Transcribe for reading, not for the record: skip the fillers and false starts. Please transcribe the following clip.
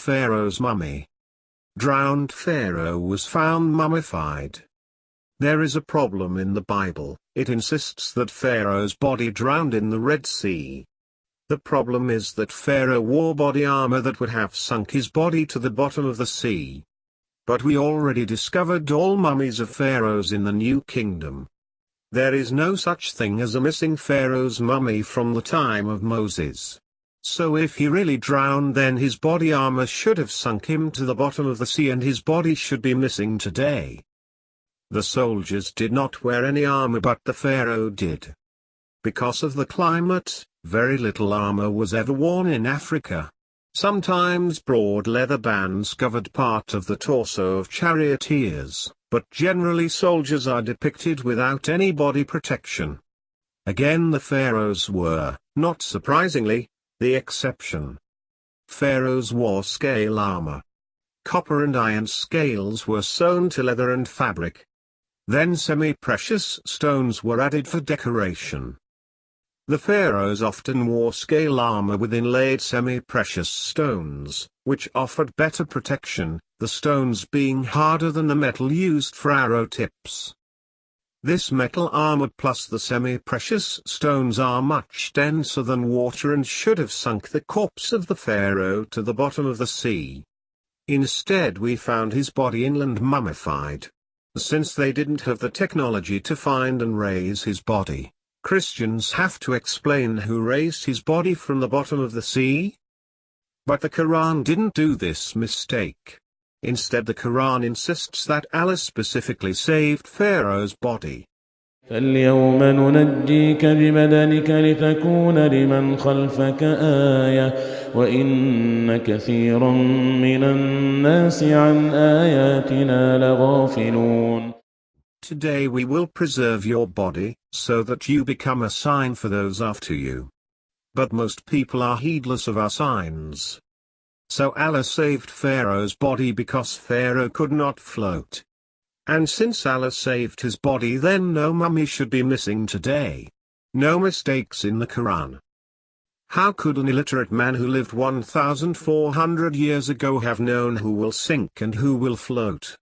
Pharaoh's Mummy Drowned Pharaoh was found mummified. There is a problem in the Bible. It insists that Pharaoh's body drowned in the Red Sea. The problem is that Pharaoh wore body armor that would have sunk his body to the bottom of the sea. But we already discovered all mummies of pharaohs in the New Kingdom. There is no such thing as a missing Pharaoh's mummy from the time of Moses. So if he really drowned, then his body armor should have sunk him to the bottom of the sea and his body should be missing today. The soldiers did not wear any armor, but the Pharaoh did. Because of the climate, very little armor was ever worn in Africa. Sometimes broad leather bands covered part of the torso of charioteers, but generally soldiers are depicted without any body protection. Again, the pharaohs were, not surprisingly, the exception. Pharaohs wore scale armor. Copper and iron scales were sewn to leather and fabric. Then semi-precious stones were added for decoration. The pharaohs often wore scale armor with inlaid semi-precious stones, which offered better protection, the stones being harder than the metal used for arrow tips. This metal armor plus the semi-precious stones are much denser than water and should have sunk the corpse of the pharaoh to the bottom of the sea. Instead, we found his body inland mummified. Since they didn't have the technology to find and raise his body, Christians have to explain who raised his body from the bottom of the sea. But the Quran didn't do this mistake. Instead, the Quran insists that Allah specifically saved Pharaoh's body. فَالْيَوْمَ نُنَجِّيكَ بِبَدَنِكَ لِتَكُونَ لِمَنْ خَلْفَكَ آيَةً وَإِنَّ كَثِيرًا مِنَ النَّاسِ عَنْ آيَاتِنَا لَغَافِلُونَ. Today we will preserve your body, so that you become a sign for those after you. But most people are heedless of our signs. So Allah saved Pharaoh's body because Pharaoh could not float. And since Allah saved his body, then no mummy should be missing today. No mistakes in the Quran. How could an illiterate man who lived 1,400 years ago have known who will sink and who will float?